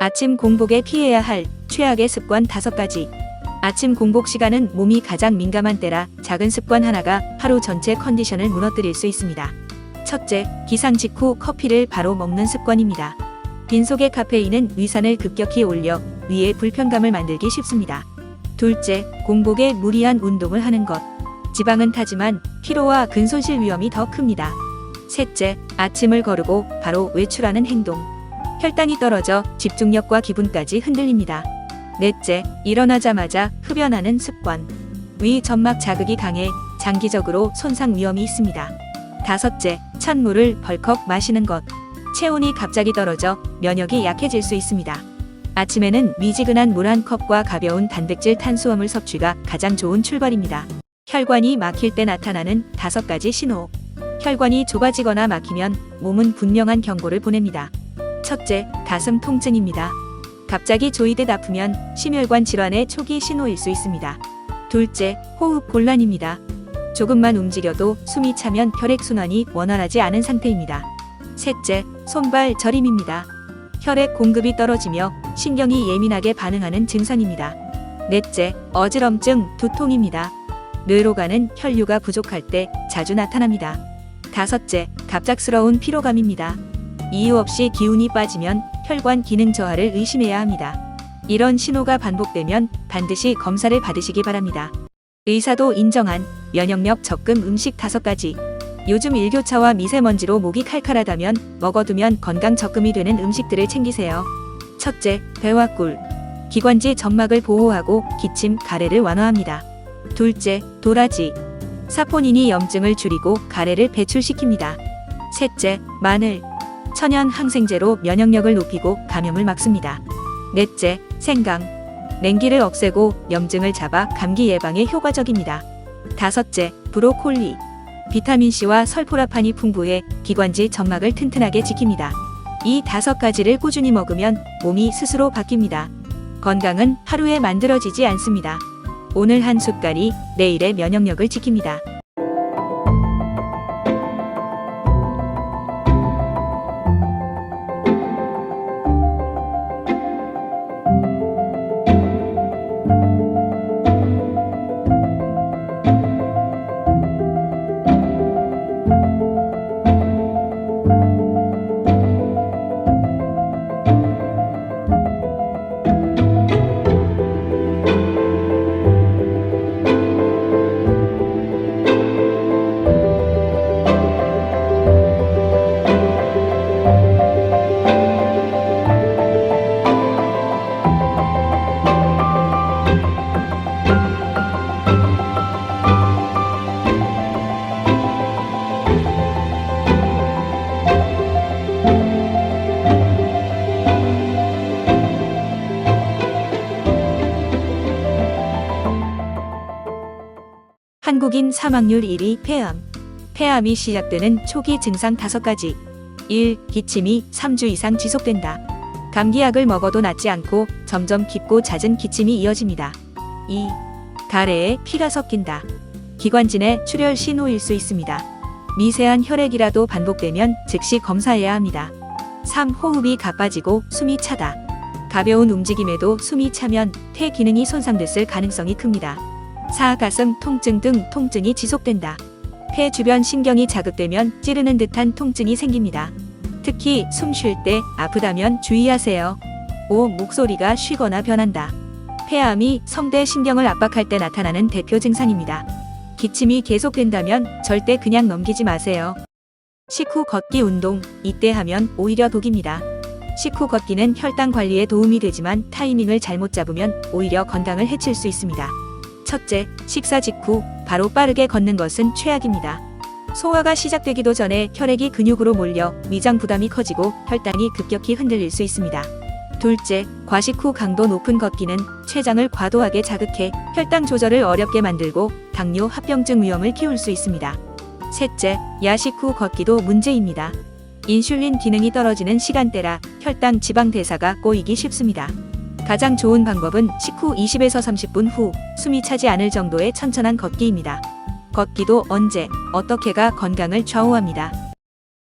아침 공복에 피해야 할 최악의 습관 5가지. 아침 공복 시간은 몸이 가장 민감한 때라 작은 습관 하나가 하루 전체 컨디션을 무너뜨릴 수 있습니다. 첫째, 기상 직후 커피를 바로 먹는 습관입니다. 빈속의 카페인은 위산을 급격히 올려 위에 불편감을 만들기 쉽습니다. 둘째, 공복에 무리한 운동을 하는 것. 지방은 타지만 피로와 근손실 위험이 더 큽니다. 셋째, 아침을 거르고 바로 외출하는 행동. 혈당이 떨어져 집중력과 기분까지 흔들립니다. 넷째, 일어나자마자 흡연하는 습관. 위 점막 자극이 강해 장기적으로 손상 위험이 있습니다. 다섯째, 찬물을 벌컥 마시는 것. 체온이 갑자기 떨어져 면역이 약해질 수 있습니다. 아침에는 미지근한 물 한 컵과 가벼운 단백질 탄수화물 섭취가 가장 좋은 출발입니다. 혈관이 막힐 때 나타나는 5가지 신호. 혈관이 좁아지거나 막히면 몸은 분명한 경고를 보냅니다. 첫째, 가슴 통증입니다. 갑자기 조이듯 아프면 심혈관 질환의 초기 신호일 수 있습니다. 둘째, 호흡 곤란입니다. 조금만 움직여도 숨이 차면 혈액순환이 원활하지 않은 상태입니다. 셋째, 손발 저림입니다. 혈액 공급이 떨어지며 신경이 예민하게 반응하는 증상입니다. 넷째, 어지럼증, 두통입니다. 뇌로 가는 혈류가 부족할 때 자주 나타납니다. 다섯째, 갑작스러운 피로감입니다. 이유 없이 기운이 빠지면 혈관 기능 저하를 의심해야 합니다. 이런 신호가 반복되면 반드시 검사를 받으시기 바랍니다. 의사도 인정한 면역력 적금 음식 5가지. 요즘 일교차와 미세먼지로 목이 칼칼하다면 먹어두면 건강 적금이 되는 음식들을 챙기세요. 첫째, 배와 꿀. 기관지 점막을 보호하고 기침, 가래를 완화합니다. 둘째, 도라지. 사포닌이 염증을 줄이고 가래를 배출시킵니다. 셋째, 마늘. 천연 항생제로 면역력을 높이고 감염을 막습니다. 넷째, 생강. 냉기를 없애고 염증을 잡아 감기 예방에 효과적입니다. 다섯째, 브로콜리. 비타민C와 설포라판이 풍부해 기관지 점막을 튼튼하게 지킵니다. 이 5가지를 꾸준히 먹으면 몸이 스스로 바뀝니다. 건강은 하루에 만들어지지 않습니다. 오늘 한 숟갈이 내일의 면역력을 지킵니다. 한국인 사망률 1위 폐암. 폐암이 시작되는 초기 증상 5가지. 1. 기침이 3주 이상 지속된다. 감기약을 먹어도 낫지 않고 점점 깊고 잦은 기침이 이어집니다. 2. 가래에 피가 섞인다. 기관진의 출혈 신호일 수 있습니다. 미세한 혈액이라도 반복되면 즉시 검사해야 합니다. 3. 호흡이 가빠지고 숨이 차다. 가벼운 움직임에도 숨이 차면 폐 기능이 손상됐을 가능성이 큽니다. 4. 가슴 통증 등 통증이 지속된다. 폐 주변 신경이 자극되면 찌르는 듯한 통증이 생깁니다. 특히 숨 쉴 때 아프다면 주의하세요. 5. 목소리가 쉬거나 변한다. 폐암이 성대 신경을 압박할 때 나타나는 대표 증상입니다. 기침이 계속된다면 절대 그냥 넘기지 마세요. 식후 걷기 운동, 이때 하면 오히려 독입니다. 식후 걷기는 혈당 관리에 도움이 되지만 타이밍을 잘못 잡으면 오히려 건강을 해칠 수 있습니다. 첫째, 식사 직후 바로 빠르게 걷는 것은 최악입니다. 소화가 시작되기도 전에 혈액이 근육으로 몰려 위장 부담이 커지고 혈당이 급격히 흔들릴 수 있습니다. 둘째, 과식 후 강도 높은 걷기는 췌장을 과도하게 자극해 혈당 조절을 어렵게 만들고 당뇨 합병증 위험을 키울 수 있습니다. 셋째, 야식 후 걷기도 문제입니다. 인슐린 기능이 떨어지는 시간대라 혈당 지방 대사가 꼬이기 쉽습니다. 가장 좋은 방법은 식후 20에서 30분 후 숨이 차지 않을 정도의 천천한 걷기입니다. 걷기도 언제, 어떻게가 건강을 좌우합니다.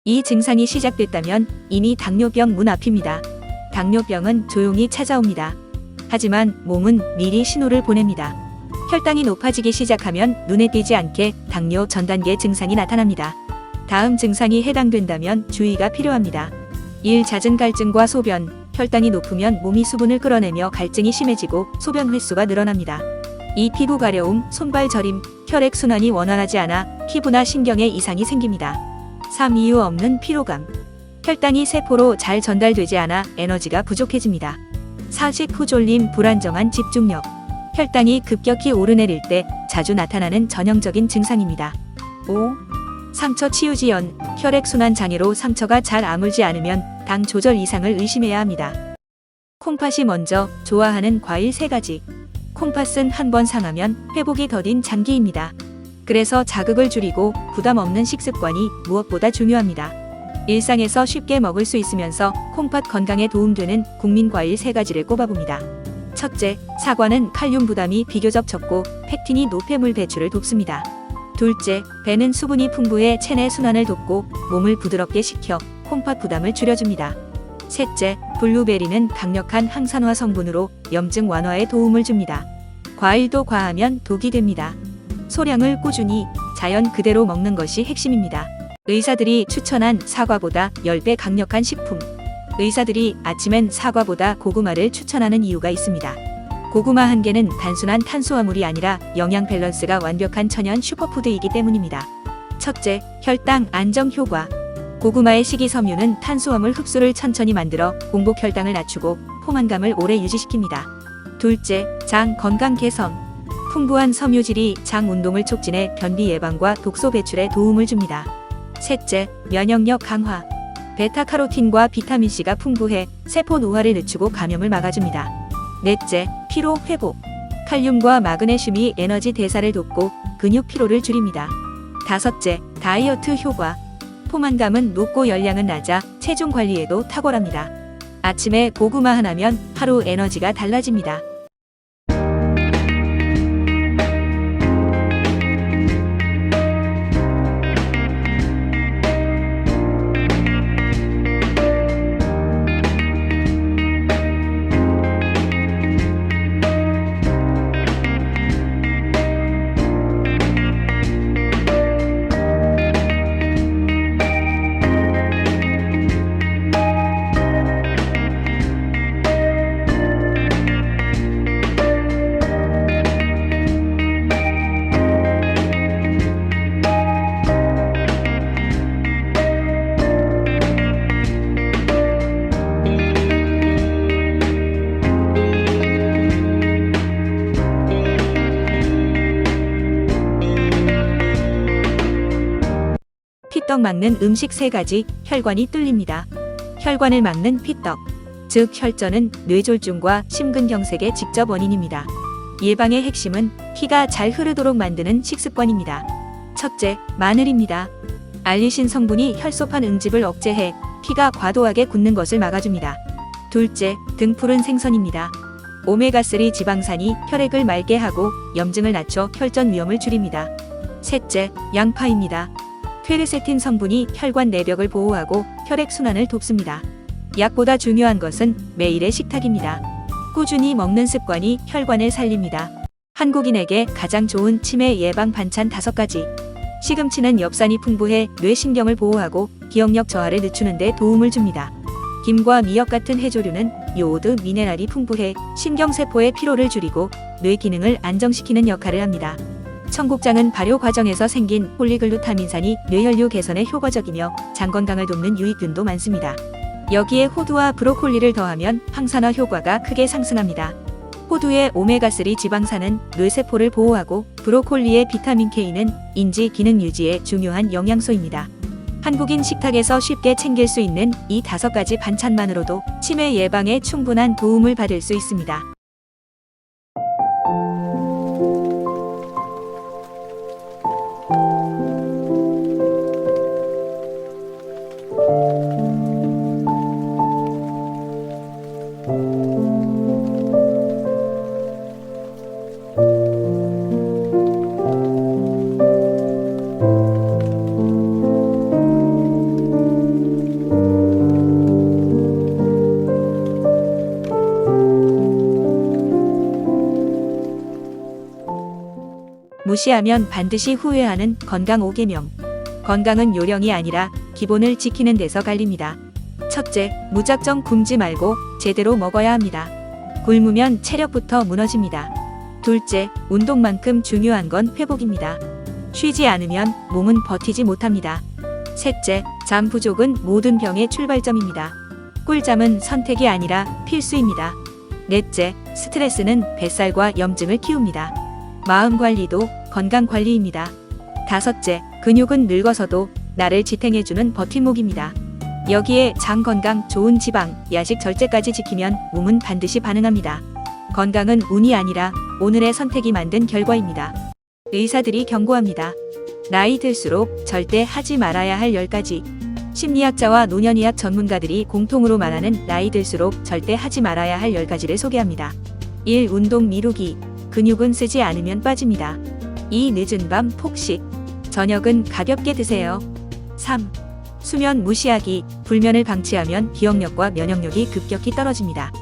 이 증상이 시작됐다면 이미 당뇨병 문 앞입니다. 당뇨병은 조용히 찾아옵니다. 하지만 몸은 미리 신호를 보냅니다. 혈당이 높아지기 시작하면 눈에 띄지 않게 당뇨 전 단계 증상이 나타납니다. 다음 증상이 해당된다면 주의가 필요합니다. 1. 잦은 갈증과 소변. 혈당이 높으면 몸이 수분을 끌어내며 갈증이 심해지고 소변 횟수가 늘어납니다. 2. 피부 가려움, 손발 저림. 혈액순환이 원활하지 않아 피부나 신경에 이상이 생깁니다. 3. 이유 없는 피로감. 혈당이 세포로 잘 전달되지 않아 에너지가 부족해집니다. 4. 식후 졸림, 불안정한 집중력. 혈당이 급격히 오르내릴 때 자주 나타나는 전형적인 증상입니다. 5. 상처 치유지연. 혈액순환 장애로 상처가 잘 아물지 않으면 당 조절 이상을 의심해야 합니다. 콩팥이 먼저 좋아하는 과일 3가지. 콩팥은 한 번 상하면 회복이 더딘 장기입니다. 그래서 자극을 줄이고 부담 없는 식습관이 무엇보다 중요합니다. 일상에서 쉽게 먹을 수 있으면서 콩팥 건강에 도움되는 국민 과일 3가지를 꼽아봅니다. 첫째, 사과는 칼륨 부담이 비교적 적고 팩틴이 노폐물 배출을 돕습니다. 둘째, 배는 수분이 풍부해 체내 순환을 돕고 몸을 부드럽게 식혀 콩팥 부담을 줄여줍니다. 셋째, 블루베리는 강력한 항산화 성분으로 염증 완화에 도움을 줍니다. 과일도 과하면 독이 됩니다. 소량을 꾸준히 자연 그대로 먹는 것이 핵심입니다. 의사들이 추천한 사과보다 10배 강력한 식품. 의사들이 아침엔 사과보다 고구마를 추천하는 이유가 있습니다. 고구마 한 개는 단순한 탄수화물이 아니라 영양 밸런스가 완벽한 천연 슈퍼푸드이기 때문입니다. 첫째, 혈당 안정 효과. 고구마의 식이섬유는 탄수화물 흡수를 천천히 만들어 공복 혈당을 낮추고 포만감을 오래 유지시킵니다. 둘째, 장 건강 개선. 풍부한 섬유질이 장 운동을 촉진해 변비 예방과 독소 배출에 도움을 줍니다. 셋째, 면역력 강화. 베타카로틴과 비타민C가 풍부해 세포 노화를 늦추고 감염을 막아줍니다. 넷째, 피로 회복. 칼륨과 마그네슘이 에너지 대사를 돕고 근육 피로를 줄입니다. 다섯째, 다이어트 효과. 포만감은 높고 열량은 낮아 체중 관리에도 탁월합니다. 아침에 고구마 하나면 하루 에너지가 달라집니다. 피떡 막는 음식 3가지. 혈관이 뚫립니다. 혈관을 막는 피떡. 즉 혈전은 뇌졸중과 심근경색의 직접 원인입니다. 예방의 핵심은 피가 잘 흐르도록 만드는 식습관입니다. 첫째, 마늘입니다. 알리신 성분이 혈소판 응집을 억제해 피가 과도하게 굳는 것을 막아줍니다. 둘째, 등푸른 생선입니다. 오메가3 지방산이 혈액을 맑게 하고 염증을 낮춰 혈전 위험을 줄입니다. 셋째, 양파입니다. 퀘르세틴 성분이 혈관 내벽을 보호하고 혈액 순환을 돕습니다. 약보다 중요한 것은 매일의 식탁입니다. 꾸준히 먹는 습관이 혈관을 살립니다. 한국인에게 가장 좋은 치매 예방 반찬 5가지. 시금치는 엽산이 풍부해 뇌신경을 보호하고 기억력 저하를 늦추는 데 도움을 줍니다. 김과 미역 같은 해조류는 요오드 미네랄이 풍부해 신경세포의 피로를 줄이고 뇌 기능을 안정시키는 역할을 합니다. 청국장은 발효 과정에서 생긴 폴리글루타민산이 뇌혈류 개선에 효과적이며 장 건강을 돕는 유익균도 많습니다. 여기에 호두와 브로콜리를 더하면 항산화 효과가 크게 상승합니다. 호두의 오메가3 지방산은 뇌세포를 보호하고 브로콜리의 비타민 K는 인지 기능 유지에 중요한 영양소입니다. 한국인 식탁에서 쉽게 챙길 수 있는 이 5가지 반찬만으로도 치매 예방에 충분한 도움을 받을 수 있습니다. 무시하면 반드시 후회하는 건강 5계명. 건강은 요령이 아니라 기본을 지키는 데서 갈립니다. 첫째, 무작정 굶지 말고 제대로 먹어야 합니다. 굶으면 체력부터 무너집니다. 둘째, 운동만큼 중요한 건 회복입니다. 쉬지 않으면 몸은 버티지 못합니다. 셋째, 잠 부족은 모든 병의 출발점입니다. 꿀잠은 선택이 아니라 필수입니다. 넷째, 스트레스는 뱃살과 염증을 키웁니다. 마음 관리도 건강 관리입니다. 다섯째, 근육은 늙어서도 나를 지탱해주는 버팀목입니다. 여기에 장 건강, 좋은 지방, 야식 절제까지 지키면 몸은 반드시 반응합니다. 건강은 운이 아니라 오늘의 선택이 만든 결과입니다. 의사들이 경고합니다. 나이 들수록 절대 하지 말아야 할 10가지. 심리학자와 노년의학 전문가들이 공통으로 말하는 나이 들수록 절대 하지 말아야 할 10가지를 소개합니다. 1. 운동 미루기. 근육은 쓰지 않으면 빠집니다. 2. 늦은 밤 폭식. 저녁은 가볍게 드세요. 3. 수면 무시하기. 불면을 방치하면 기억력과 면역력이 급격히 떨어집니다.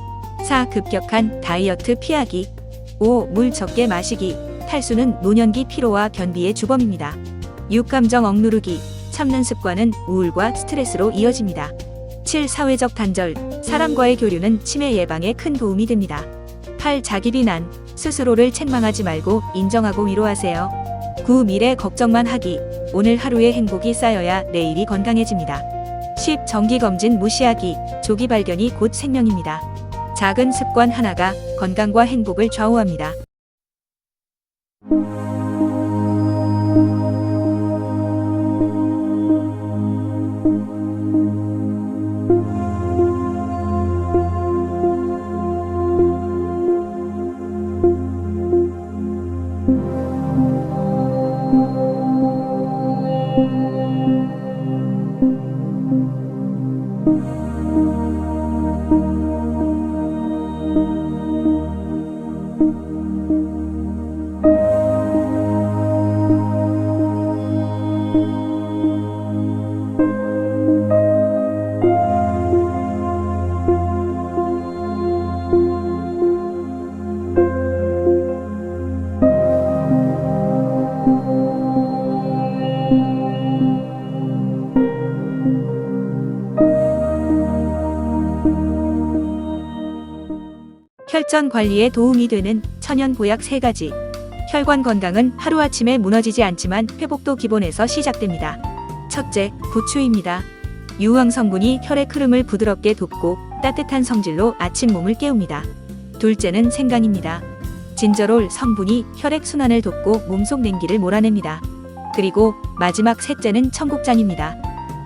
4. 급격한 다이어트 피하기. 5. 물 적게 마시기. 탈수는 노년기 피로와 변비의 주범입니다. 6. 감정 억누르기. 참는 습관은 우울과 스트레스로 이어집니다. 7. 사회적 단절. 사람과의 교류는 치매 예방에 큰 도움이 됩니다. 8. 자기 비난. 스스로를 책망하지 말고 인정하고 위로하세요. 9. 미래 걱정만 하기. 오늘 하루의 행복이 쌓여야 내일이 건강해집니다. 10. 정기검진 무시하기. 조기 발견이 곧 생명입니다. 작은 습관 하나가 건강과 행복을 좌우합니다. 혈전 관리에 도움이 되는 천연 보약 3가지. 혈관 건강은 하루아침에 무너지지 않지만 회복도 기본에서 시작됩니다. 첫째, 부추입니다. 유황 성분이 혈의 흐름을 부드럽게 돕고 따뜻한 성질로 아침 몸을 깨웁니다. 둘째는 생강입니다. 진저롤 성분이 혈액 순환을 돕고 몸속 냉기를 몰아냅니다. 그리고 마지막 셋째는 청국장입니다.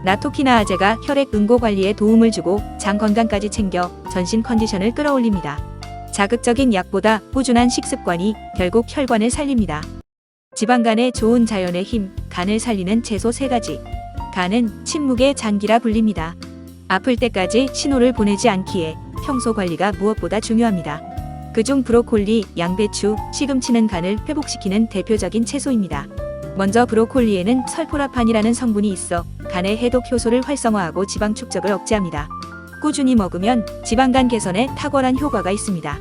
나토키나아제가 혈액 응고 관리에 도움을 주고 장 건강까지 챙겨 전신 컨디션을 끌어올립니다. 자극적인 약보다 꾸준한 식습관이 결국 혈관을 살립니다. 지방간에 좋은 자연의 힘, 간을 살리는 채소 3가지. 간은 침묵의 장기라 불립니다. 아플 때까지 신호를 보내지 않기에 평소 관리가 무엇보다 중요합니다. 그중 브로콜리, 양배추, 시금치는 간을 회복시키는 대표적인 채소입니다. 먼저 브로콜리에는 설포라판이라는 성분이 있어 간의 해독 효소를 활성화하고 지방 축적을 억제합니다. 꾸준히 먹으면 지방간 개선에 탁월한 효과가 있습니다.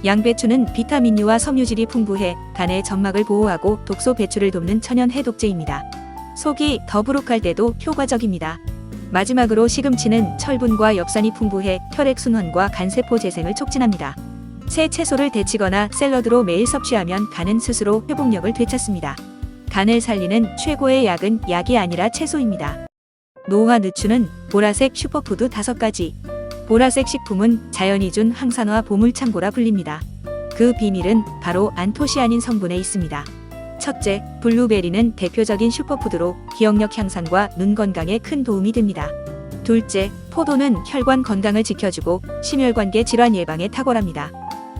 양배추는 비타민유와 섬유질이 풍부해 간의 점막을 보호하고 독소 배출을 돕는 천연 해독제입니다. 속이 더부룩할 때도 효과적입니다. 마지막으로 시금치는 철분과 엽산이 풍부해 혈액 순환과 간세포 재생을 촉진합니다. 새 채소를 데치거나 샐러드로 매일 섭취하면 간은 스스로 회복력을 되찾습니다. 간을 살리는 최고의 약은 약이 아니라 채소입니다. 노화 늦추는 보라색 슈퍼푸드 5가지. 보라색 식품은 자연이 준 항산화 보물창고라 불립니다. 그 비밀은 바로 안토시아닌 성분에 있습니다. 첫째, 블루베리는 대표적인 슈퍼푸드로 기억력 향상과 눈 건강에 큰 도움이 됩니다. 둘째, 포도는 혈관 건강을 지켜주고 심혈관계 질환 예방에 탁월합니다.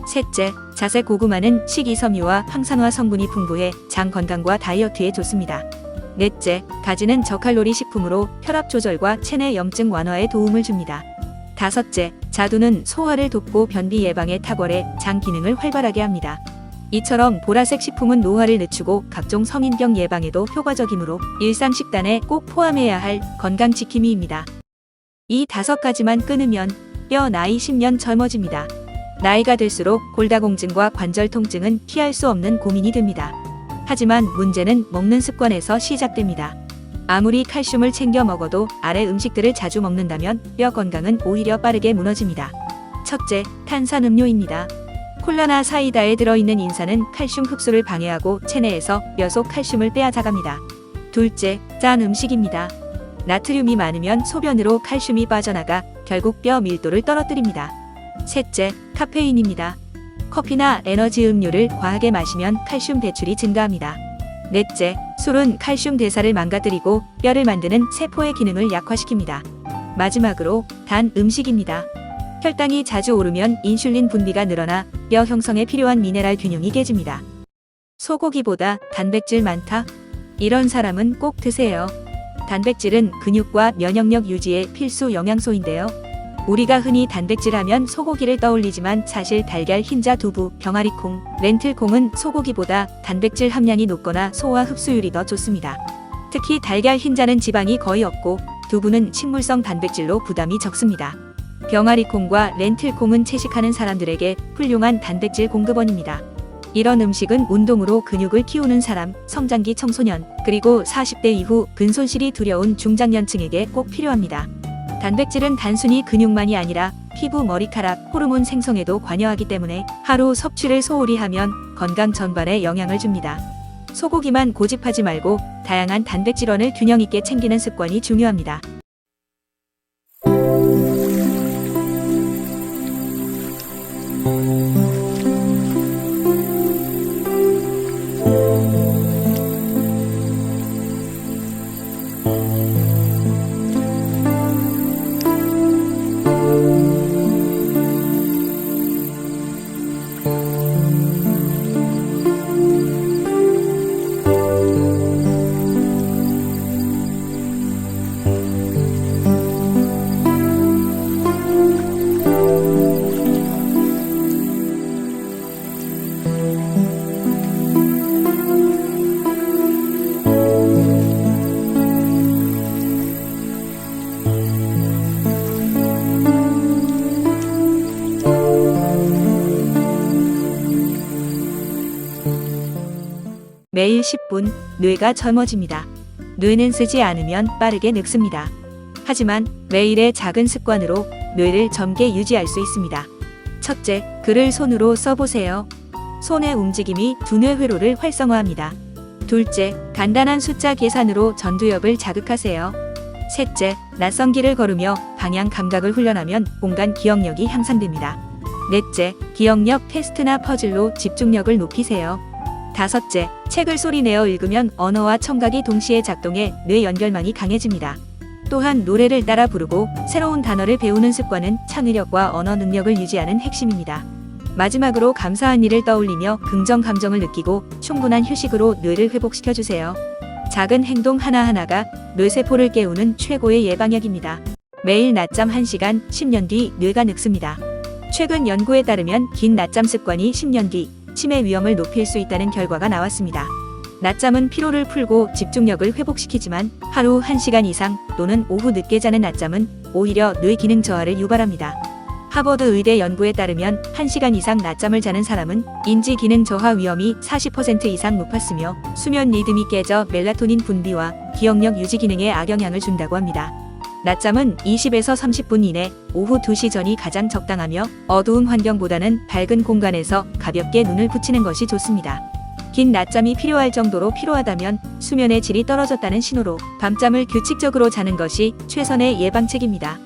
셋째, 자색 고구마는 식이섬유와 항산화 성분이 풍부해 장 건강과 다이어트에 좋습니다. 넷째, 가지는 저칼로리 식품으로 혈압 조절과 체내 염증 완화에 도움을 줍니다. 다섯째, 자두는 소화를 돕고 변비 예방에 탁월해 장 기능을 활발하게 합니다. 이처럼 보라색 식품은 노화를 늦추고 각종 성인병 예방에도 효과적이므로 일상 식단에 꼭 포함해야 할 건강지킴이입니다. 이 5가지만 끊으면 뼈 나이 10년 젊어집니다. 나이가 들수록 골다공증과 관절 통증은 피할 수 없는 고민이 됩니다. 하지만 문제는 먹는 습관에서 시작됩니다. 아무리 칼슘을 챙겨 먹어도 아래 음식들을 자주 먹는다면 뼈 건강은 오히려 빠르게 무너집니다. 첫째, 탄산음료입니다. 콜라나 사이다에 들어있는 인산은 칼슘 흡수를 방해하고 체내에서 뼈 속 칼슘을 빼앗아갑니다. 둘째, 짠 음식입니다. 나트륨이 많으면 소변으로 칼슘이 빠져나가 결국 뼈 밀도를 떨어뜨립니다. 셋째, 카페인입니다. 커피나 에너지 음료를 과하게 마시면 칼슘 배출이 증가합니다. 넷째, 술은 칼슘 대사를 망가뜨리고 뼈를 만드는 세포의 기능을 약화시킵니다. 마지막으로 단 음식입니다. 혈당이 자주 오르면 인슐린 분비가 늘어나 뼈 형성에 필요한 미네랄 균형이 깨집니다. 소고기보다 단백질 많다? 이런 사람은 꼭 드세요. 단백질은 근육과 면역력 유지에 필수 영양소인데요. 우리가 흔히 단백질 하면 소고기를 떠올리지만 사실 달걀, 흰자, 두부, 병아리콩, 렌틸콩은 소고기보다 단백질 함량이 높거나 소화 흡수율이 더 좋습니다. 특히 달걀, 흰자는 지방이 거의 없고 두부는 식물성 단백질로 부담이 적습니다. 병아리콩과 렌틸콩은 채식하는 사람들에게 훌륭한 단백질 공급원입니다. 이런 음식은 운동으로 근육을 키우는 사람, 성장기 청소년, 그리고 40대 이후 근손실이 두려운 중장년층에게 꼭 필요합니다. 단백질은 단순히 근육만이 아니라 피부, 머리카락, 호르몬 생성에도 관여하기 때문에 하루 섭취를 소홀히 하면 건강 전반에 영향을 줍니다. 소고기만 고집하지 말고 다양한 단백질원을 균형 있게 챙기는 습관이 중요합니다. 매일 10분, 뇌가 젊어집니다. 뇌는 쓰지 않으면 빠르게 늙습니다. 하지만 매일의 작은 습관으로 뇌를 젊게 유지할 수 있습니다. 첫째, 글을 손으로 써보세요. 손의 움직임이 두뇌 회로를 활성화합니다. 둘째, 간단한 숫자 계산으로 전두엽을 자극하세요. 셋째, 낯선 길을 걸으며 방향 감각을 훈련하면 공간 기억력이 향상됩니다. 넷째, 기억력 테스트나 퍼즐로 집중력을 높이세요. 다섯째, 책을 소리내어 읽으면 언어와 청각이 동시에 작동해 뇌 연결망이 강해집니다. 또한 노래를 따라 부르고 새로운 단어를 배우는 습관은 창의력과 언어 능력을 유지하는 핵심입니다. 마지막으로 감사한 일을 떠올리며 긍정 감정을 느끼고 충분한 휴식으로 뇌를 회복시켜주세요. 작은 행동 하나하나가 뇌세포를 깨우는 최고의 예방약입니다. 매일 낮잠 1시간, 10년 뒤 뇌가 늙습니다. 최근 연구에 따르면 긴 낮잠 습관이 10년 뒤 치매 위험을 높일 수 있다는 결과가 나왔습니다. 낮잠은 피로를 풀고 집중력을 회복시키지만 하루 1시간 이상 또는 오후 늦게 자는 낮잠은 오히려 뇌 기능 저하를 유발합니다. 하버드 의대 연구에 따르면 1시간 이상 낮잠을 자는 사람은 인지 기능 저하 위험이 40% 이상 높았으며 수면 리듬이 깨져 멜라토닌 분비와 기억력 유지 기능에 악영향을 준다고 합니다. 낮잠은 20에서 30분 이내, 오후 2시 전이 가장 적당하며 어두운 환경보다는 밝은 공간에서 가볍게 눈을 붙이는 것이 좋습니다. 긴 낮잠이 필요할 정도로 피로하다면 수면의 질이 떨어졌다는 신호로 밤잠을 규칙적으로 자는 것이 최선의 예방책입니다.